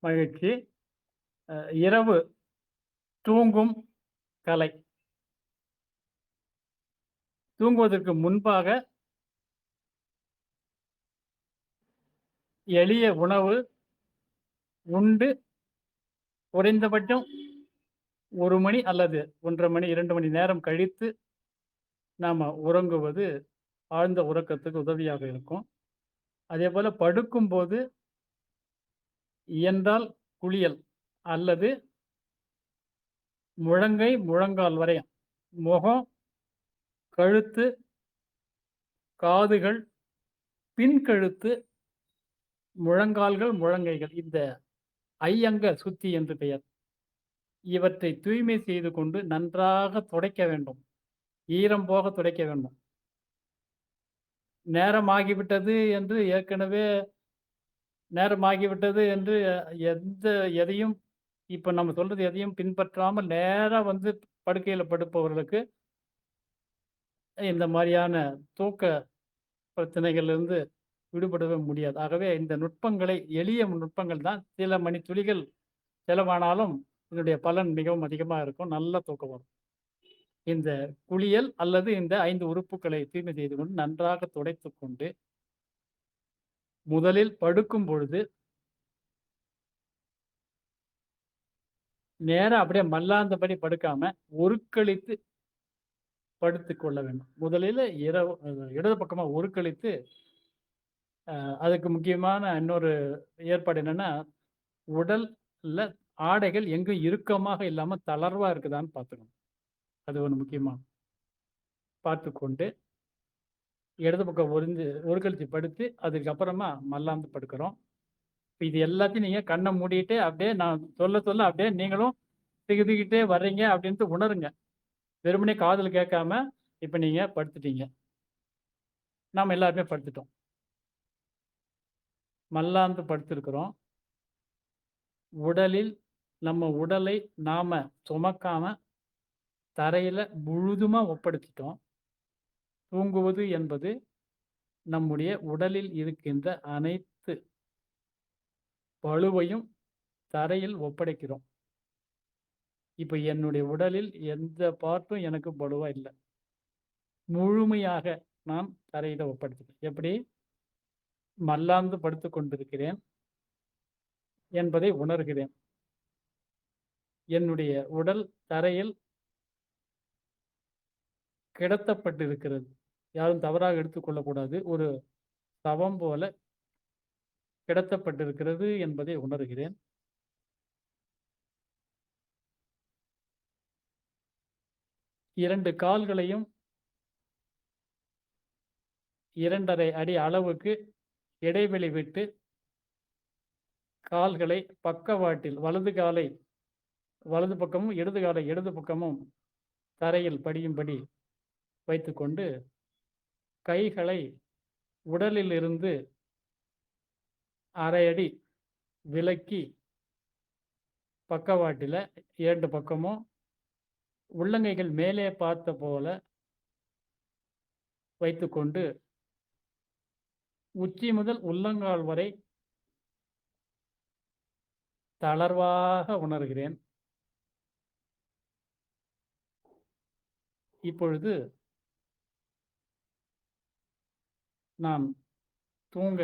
மகிழ்ச்சி. இரவு தூங்கும் கலை. தூங்குவதற்கு முன்பாக எளிய உணவு உண்டு குறைந்தபட்சம் 1 மணி அல்லது 1 1/2 மணி, 2 மணி நேரம் கழித்து நாம உறங்குவது ஆழ்ந்த உறக்கத்துக்கு உதவியாக இருக்கும். அதேபோல படுக்கும்போது இயன்றால் குளியல் அல்லது முழங்கை, முழங்கால் வரை முகம், கழுத்து, காதுகள், பின்கழுத்து, முழங்கால்கள், முழங்கைகள் இந்த ஐயங்க சுத்தி என்று பெயர். இவற்றை தூய்மை செய்து கொண்டு நன்றாக துடைக்க வேண்டும். ஈரம் போக துடைக்க வேண்டும். நேரமாகிவிட்டது என்று ஏற்கனவே நேரமாகிவிட்டது என்று எந்த எதையும் இப்ப நம்ம சொல்றது எதையும் பின்பற்றாமல் நேரா வந்து படுக்கையில படுப்பவர்களுக்கு இந்த மாரியான தூக்க பிரச்சனைகளிலிருந்து விடுபடவே முடியாது. ஆகவே இந்த நுட்பங்களை எளிய நுட்பங்கள் தான். சில மணித்துளிகள் செலவானாலும் இதனுடைய பலன் மிகவும் அதிகமா இருக்கும். நல்ல தூக்கம் வரும். இந்த குளியல் அல்லது இந்த 5 உறுப்புக்களை தூய்மை செய்து கொண்டு நன்றாக துடைத்துக் கொண்டு, முதலில் படுக்கும் பொழுது நேரா அப்படியே மல்லாந்தபடி படுக்காம, உருக்களித்து படுத்துக் கொள்ள வேண்டும். முதலில இரவு இடது பக்கமா உருக்களித்து, அதுக்கு முக்கியமான இன்னொரு ஏற்பாடு என்னன்னா, உடல்ல ஆடைகள் எங்கும் இறுக்கமாக இல்லாம தளர்வா இருக்குதான்னு பார்த்துக்கணும். அது ஒண்ணு முக்கியமானது. பார்த்துக்கொண்டு, இடது பக்கம் உருக்களிச்சு படுத்து, அதுக்கப்புறமா மல்லாந்து படுக்கிறோம். இது எல்லாத்தையும் நீங்க கண்ண மூடிட்டு, அப்படியே நான் சொல்ல சொல்ல அப்படியே நீங்களும் திகுதிகிட்டே வர்றீங்க அப்படின்ட்டு உணருங்க. வெறுமனே காதுல கேட்காம, இப்ப நீங்க படுத்துட்டீங்க. நாம எல்லாருமே படுத்துட்டோம். மல்லாந்து படுத்திருக்கிறோம். உடலில் நம்ம உடலை நாம சுமக்காம தரையில முழுதுமா ஒப்படைச்சுட்டோம். தூங்குவது என்பது நம்முடைய உடலில் இருக்கின்ற அனைத்து பளுவையும் தரையில் ஒப்படைக்கிறோம். இப்ப என்னுடைய உடலில் எந்த பார்ட்டும் எனக்கு பளுவா இல்ல. முழுமையாக நான் தரையில ஒப்படைச்சுட்டேன். எப்படி? மல்லாந்து படுத்துக் கொண்டிருக்கிறேன் என்பதை உணர்கிறேன். என்னுடைய உடல் தரையில் கிடத்தப்பட்டிருக்கிறது. யாரும் தவறாக எடுத்துக் கொள்ளக்கூடாது. ஒரு சவம் போல கிடத்தப்பட்டிருக்கிறது என்பதை உணர்கிறேன். 2 கால்களையும் 2 1/2 அடி அளவுக்கு இடைவெளி விட்டு கால்களை பக்கவாட்டில் வலது காலை வலது பக்கமும், இடது காலை இடது பக்கமும் தரையில் படியும்படி வைத்துக்கொண்டு, கைகளை உடலிலிருந்து 1/2 அடி விலக்கி பக்கவாட்டில 2 பக்கமும் உள்ளங்கைகள் மேலே பார்த்த போல வைத்துக்கொண்டு, உச்சி முதல் உள்ளங்கால் வரை தளர்வாக உணர்கிறேன். இப்பொழுது நான் தூங்க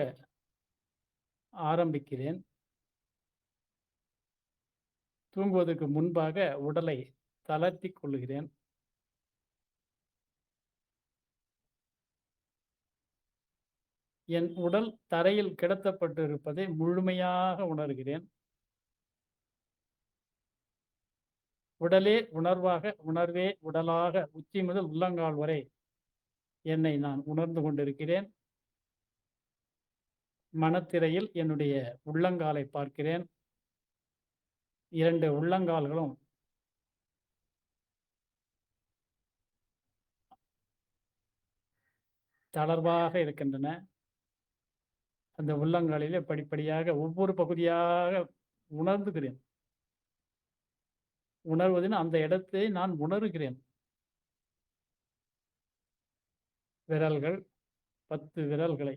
ஆரம்பிக்கிறேன். தூங்குவதற்கு முன்பாக உடலை தளர்த்திக் கொள்ளுகிறேன். என் உடல் தரையில் கிடத்தப்பட்டிருப்பதை முழுமையாக உணர்கிறேன். உடலே உணர்வாக, உணர்வே உடலாக உச்சி முதல் உள்ளங்கால் வரை என்னை நான் உணர்ந்து கொண்டிருக்கிறேன். மனத்திரையில் என்னுடைய உள்ளங்காலை பார்க்கிறேன். 2 உள்ளங்கால்களும் தளர்வாக இருக்கின்றன. அந்த உள்ளங்காலிலே படிப்படியாக ஒவ்வொரு பகுதியாக உணர்ந்துகிறேன். உணர்வதுன்னு அந்த இடத்தை நான் உணருகிறேன். விரல்கள் 10 விரல்களை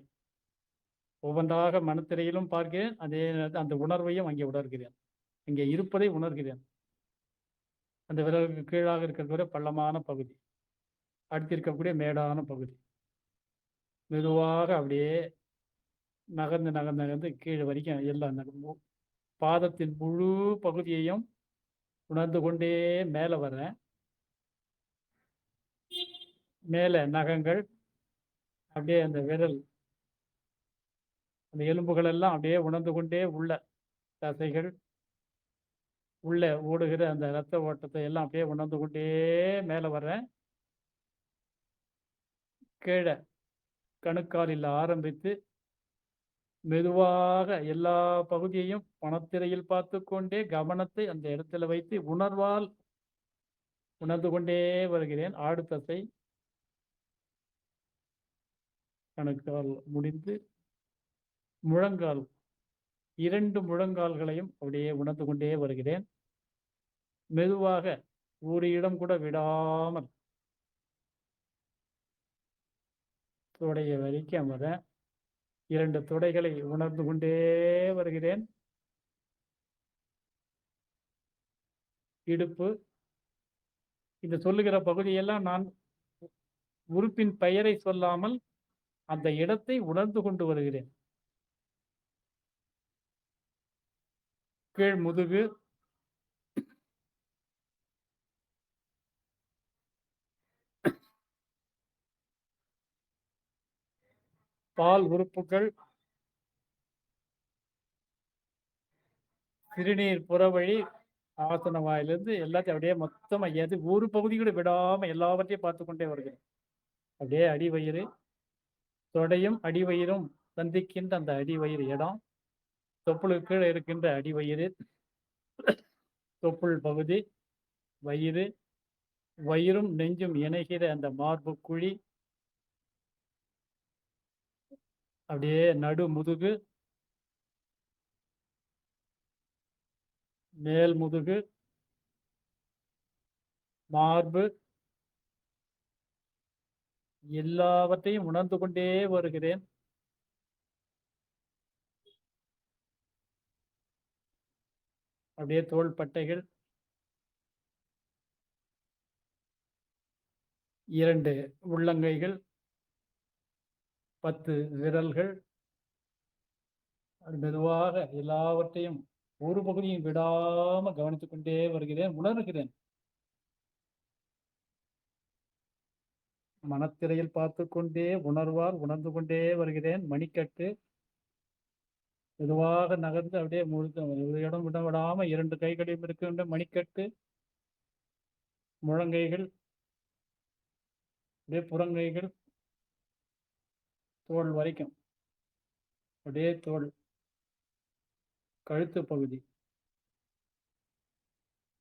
ஒவ்வொன்றாக மனத்திரையிலும் பார்க்கிறேன். அதே நேரத்தில் அந்த உணர்வையும் அங்கே உணர்கிறேன். இங்கே இருப்பதை உணர்கிறேன். அந்த விரலுக்கு கீழாக இருக்கக்கூடிய பள்ளமான பகுதி, அடுத்து இருக்கக்கூடிய மேடான பகுதி, மெதுவாக அப்படியே நகர்ந்து நகர்ந்து நகர்ந்து கீழே வரைக்கும் எல்லாம் பாதத்தின் முழு பகுதியையும் உணர்ந்து கொண்டே மேலே வர்றேன். மேலே நகங்கள் அப்படியே அந்த விரல் அந்த எலும்புகள் எல்லாம் அப்படியே உணர்ந்து கொண்டே உள்ள தசைகள் உள்ள ஓடுகிற அந்த இரத்த ஓட்டத்தை எல்லாம் அப்படியே உணர்ந்து கொண்டே மேலே வர்றேன். கீழே கணுக்காலில் ஆரம்பித்து மெதுவாக எல்லா பகுதியையும் பணத்திரையில் பார்த்து கொண்டே கவனத்தை அந்த இடத்துல வைத்து உணர்வால் உணர்ந்து கொண்டே வருகிறேன். ஆடு தசை கணுக்கால் முடிந்து முழங்கால், 2 முழங்கால்களையும் அப்படியே உணர்ந்து கொண்டே வருகிறேன். மெதுவாக ஒரு இடம் கூட விடாமல் தொடை வரைக்கும் வரேன். 2 தொடைகளை உணர்ந்து கொண்டே வருகிறேன். இடுப்பு, இந்த சொல்லுகிற பகுதியெல்லாம் நான் உறுப்பின் பெயரை சொல்லாமல் அந்த இடத்தை உணர்ந்து கொண்டு வருகிறேன். கீழ் முதுகு, பால் உறுப்புகள், சிறுநீர் புறவழி, ஆசன வாயிலிருந்து எல்லாத்தையும் அப்படியே மொத்தமா எது ஒரு பகுதி கூட விடாம எல்லாவற்றையும் பார்த்து கொண்டே வருகிறேன். அப்படியே அடிவயிறு, தொடையும் அடிவயிறும் சந்திக்கின்ற அந்த அடிவயிறு இடம், தொப்புளுக்கு கீழே இருக்கின்ற அடிவயிறு, தொப்புள் பகுதி, வயிறு, வயிறும் நெஞ்சும் இணைகிற அந்த மார்பு குழி, அப்படியே நடு முதுகு, மேல் முதுகு, மார்பு, எல்லாவற்றையும் உணர்ந்து கொண்டே வருகிறேன். அப்படியே தோள்பட்டைகள், 2 உள்ளங்கைகள், 10 விரல்கள், மெதுவாக எல்லாவற்றையும் ஒரு பகுதியும் விடாம கவனித்துக் கொண்டே வருகிறேன், உணர்கிறேன். மனத்திரையில் பார்த்து கொண்டே உணர்வால் உணர்ந்து கொண்டே வருகிறேன். மணிக்கட்டு மெதுவாக நகர்ந்து அப்படியே முழுக்க இடம் விடாம 2 கைகளையும் இருக்கின்ற மணிக்கட்டு, முழங்கைகள், அப்படியே புறங்கைகள், தோல் வரைக்கும், அப்படியே தோல், கழுத்து பகுதி,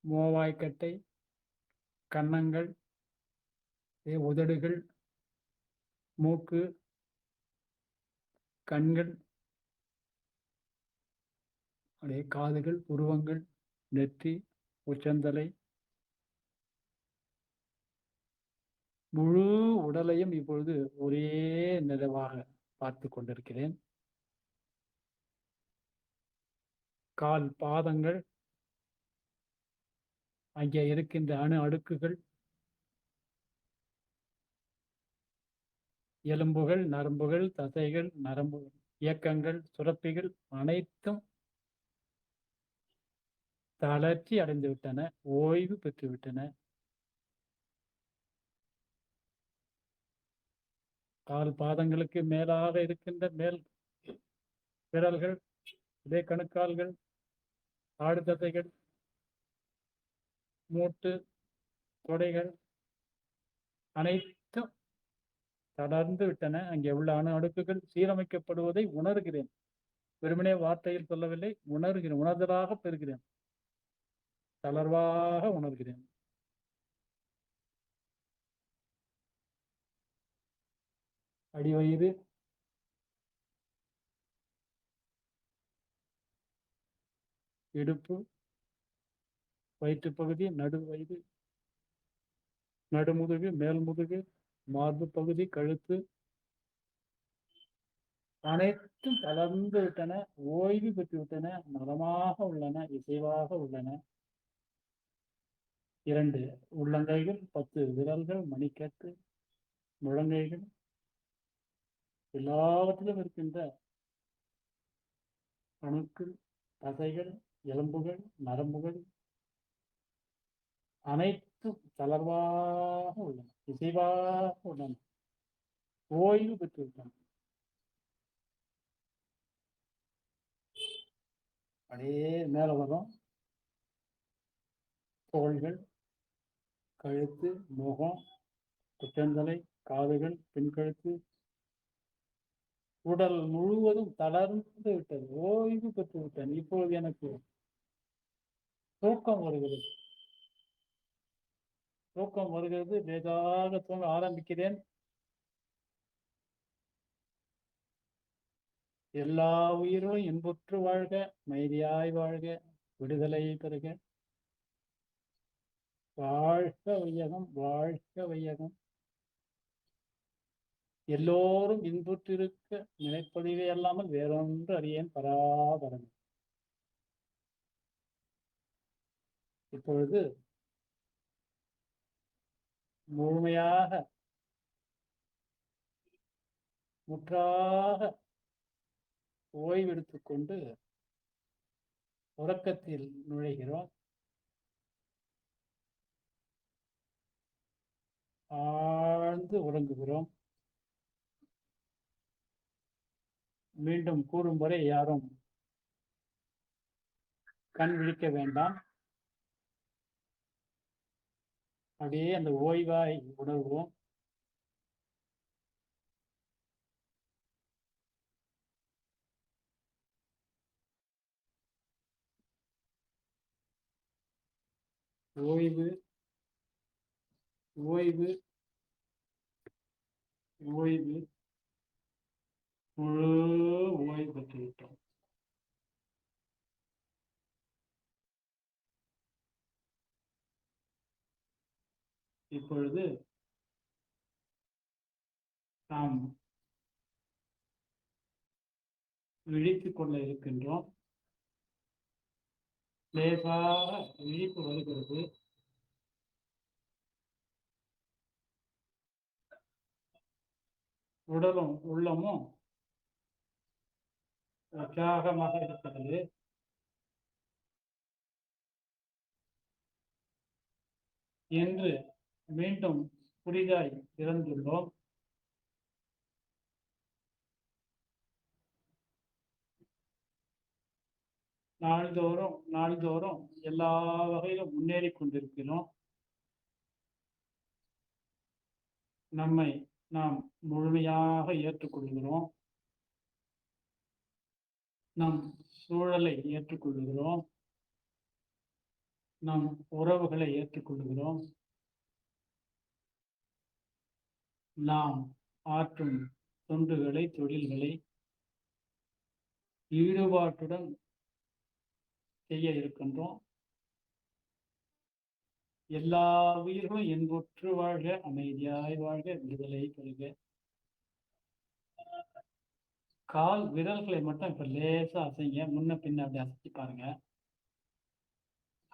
மோவாய்க்கட்டை, கன்னங்கள், உதடுகள், மூக்கு, கண்கள், அப்படியே காதுகள், புருவங்கள், நெற்றி, உச்சந்தலை, முழு உடலையும் இப்பொழுது ஒரே நிறைவாக பார்த்து கொண்டிருக்கிறேன். கால் பாதங்கள், அங்கே இருக்கின்ற அணு அடுக்குகள், எலும்புகள், நரம்புகள், தசைகள், நரம்புகள், இயக்கங்கள், சுரப்பிகள் அனைத்தும் தளர்ச்சி அடைந்து விட்டன, ஓய்வு பெற்றுவிட்டன. கால் பாதங்களுக்கு மேலாக இருக்கின்ற மேல் விரல்கள், இதே கணுக்கால்கள், ஆடு தசைகள், மூட்டு, தொடைகள் அனைத்தும் தளர்ந்து விட்டன. அங்கே உள்ள அணு அடுக்குகள் சீரமைக்கப்படுவதை உணர்கிறேன். வெறுமனே வார்த்தையில் சொல்லவில்லை, உணர்கிறேன், உணர்தலாக பெறுகிறேன், தளர்வாக உணர்கிறேன். அடிவயிறு, இடுப்பு, வயிற்று பகுதி, நடுவயிறு, நடுமுதுகு, மேல் முதுகு, மார்பு பகுதி, கழுத்து, அனைத்தும் தளர்ந்து விட்டன, ஓய்வு பெற்று விட்டன, நலமாக உள்ளன, இசைவாக உள்ளன. 2 உள்ளங்கைகள், 10 விரல்கள், மணிக்கட்டு, முழங்கைகள், எல்லாவற்றிலும் இருக்கின்ற அணுக்கள், தசைகள், எலும்புகள், நரம்புகள் அனைத்தும் தளர்வாக உள்ளன, இசைவாக உள்ளன, ஓய்வு பெற்று விட்டன. அப்படியே மேல வரும். தோள்கள், கழுத்து, முகம், குற்றந்தலை, காதுகள், பின்கழுத்து, உடல் முழுவதும் தளர்ந்து விட்டது, ஓய்வு பெற்று விட்டேன். இப்பொழுது எனக்கு தூக்கம் வருகிறது. தூக்கம் வருகிறது, லேசாக தூங்க ஆரம்பிக்கிறேன். எல்லா உயிர்களும் இன்புற்று வாழ்க, அமைதியாய் வாழ்க, விடுதலை பெறுக. வாழ்க வையகம், வாழ்க வையகம். எல்லோரும் இன்புற்றிருக்க நினைப்பதிவே அல்லாமல் வேறொன்று அறியேன் பராபரம். இப்பொழுது முழுமையாக முற்றாக ஓய்வெடுத்துக் கொண்டு உறக்கத்தில் நுழைகிறோம். ஆழ்ந்து உறங்குகிறோம். மீண்டும் கூறும் வரை யாரும் கண் விழிக்க வேண்டாம். அப்படியே அந்த ஓய்வாய் உணர்வோம். ஓய்வு, ஓய்வு, ஓய்வு, முழு ஓய்வு பெற்று விட்டோம். இப்பொழுது நாம் விழித்துக் கொள்ள இருக்கின்றோம். லேசாக விழிப்பு வருகிறது. உடலும் உள்ளமும் உற்சாகமாக இருக்கிறது. என்று மீண்டும் புதிதாய் பிறந்துள்ளோம். நாள்தோறும் எல்லா வகையிலும் முன்னேறி கொண்டிருக்கிறோம். நம்மை நாம் முழுமையாக ஏற்றுக்கொள்கிறோம். நம் சூழலை ஏற்றுக்கொள்கிறோம். நம் உறவுகளை ஏற்றுக்கொள்கிறோம். நாம் ஆற்றும் தொண்டுகளை, தொழில்களை ஈடுபாட்டுடன் செய்ய இருக்கின்றோம். எல்லா உயிர்களும் இன்புற்று வாழ்க, அமைதியாய் வாழ்க, விடுதலை பெறுக. கால் விரல்களை மட்டும் இப்ப லேசா அசைங்க, முன்ன பின்ன அப்படி அசைச்சு பாருங்க.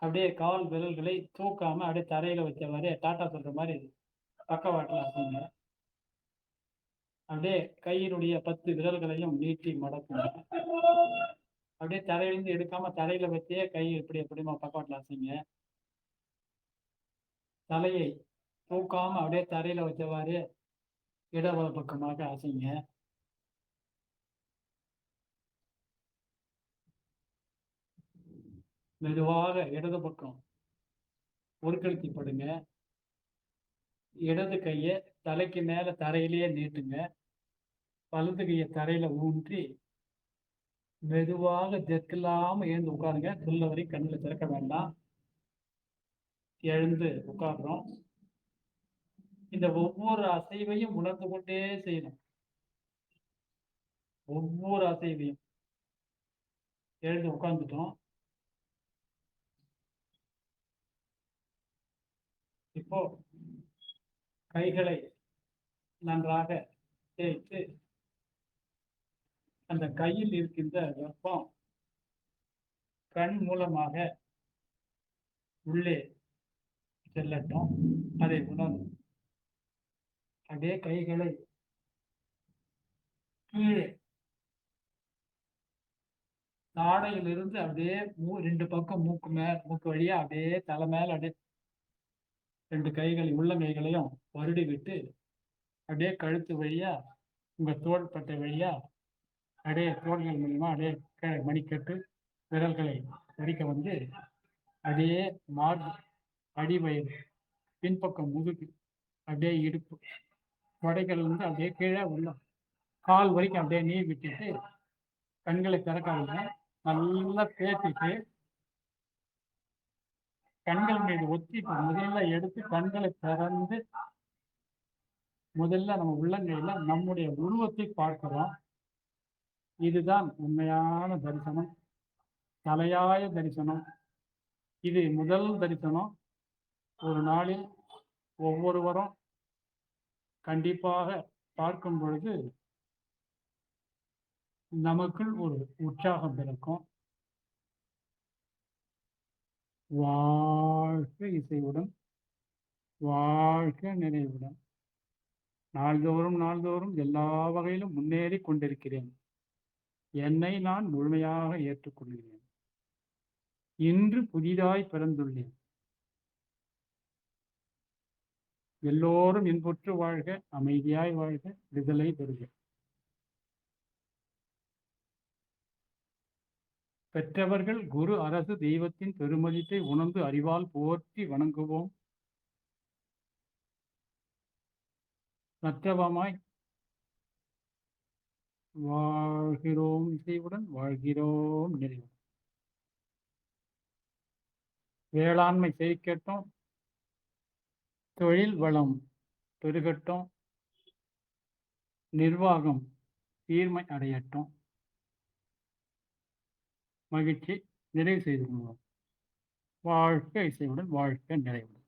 அப்படியே கால் விரல்களை தூக்காம அப்படியே தரையில வச்சவாறு டாட்டா சொல்ற மாதிரி பக்கவாட்டில் அசைங்க. அப்படியே கையினுடைய 10 விரல்களையும் நீட்டி மடக்குங்க. அப்படியே தரையிலிருந்து எடுக்காம தரையில வச்சே கை இப்படி எப்படிமா பக்கவாட்டில் அசைங்க. தலையை தூக்காம அப்படியே தரையில வச்சவாறு இடவ பக்கமாக அசைங்க. மெதுவாக இடது பக்கம் ஒரு கழுத்தி படுங்க. இடது கையை தலைக்கு மேல தரையிலேயே நீட்டுங்க. வலது கையை தரையில ஊன்றி மெதுவாக ஜெர்க்கில்லாம எழுந்து உட்காருங்க. சொல்ல வரை கண்ணுல திறக்க வேண்டாம். எழுந்து உட்கார்றோம். இந்த ஒவ்வொரு அசைவையும் உணர்ந்து கொண்டே செய்யணும். ஒவ்வொரு அசைவையும். எழுந்து உட்கார்ந்துட்டோம். இப்போ கைகளை நன்றாக தேய்த்து அந்த கையில் இருக்கின்ற வெப்பம் கண் மூலமாக உள்ளே செல்லட்டும். அதை உணரும். அப்படியே கைகளை கீழே தாடையிலிருந்து அப்படியே 2 பக்கம் மூக்கு வழியா அப்படியே தலை மேல அப்படியே 2 கைகளை உள்ளங்கைகளையும் வருடி விட்டு அப்படியே கழுத்து வழியா உங்க தோள்பட்டை வழியா அப்படியே தோள்கள் மூலியமா அப்படியே மணிக்கட்டு விரல்களை வரிக்க வந்து அப்படியே மார்பு அடிவயிறு பின்பக்கம் முதுகு அப்படியே இடுப்பு தொடைகள் வந்து அப்படியே கீழே உள்ள கால் வரைக்கும் அப்படியே நீர் விட்டுட்டு கண்களை திறக்காதீங்க. நல்லா பேசிட்டு கண்கள் மீது ஒத்தி முதல்ல எடுத்து கண்களை திறந்து முதல்ல நம்ம உள்ளங்கையில நம்முடைய உருவத்தை பார்க்கிறோம். இதுதான் உண்மையான தரிசனம், தலையாய தரிசனம். இது முதல் தரிசனம். ஒரு நாளில் ஒவ்வொருவரும் கண்டிப்பாக பார்க்கும் பொழுது நமக்குள் ஒரு உற்சாகம் பிறக்கும். வாழ்க இசையுடன், வாழ்க நினைவுடன். நாள்தோறும் எல்லா வகையிலும் முன்னேறி கொண்டிருக்கிறேன். என்னை நான் முழுமையாக ஏற்றுக்கொள்கிறேன். இன்று புதிதாய் பிறந்துள்ளேன். எல்லோரும் இன்புற்று வாழ்க, அமைதியாய் வாழ்க, விடுதலை பெறுக. பெற்றவர்கள் குரு அரசு தெய்வத்தின் பெருமதிப்பை உணர்ந்து அறிவால் போற்றி வணங்குவோம். நற்றவமாய் வாழ்கிறோம் இசையுடன், வாழ்கிறோம் நிறைவுடன். வேளாண்மை செழிக்கட்டும், தொழில் வளம் பெருகட்டும், நிர்வாகம் தீர்மை அடையட்டும். மகிழ்ச்சி நிறைவு செய்து கொள்வோம். வாழ்க இசையுடன், வாழ்க நிறைவுடன்.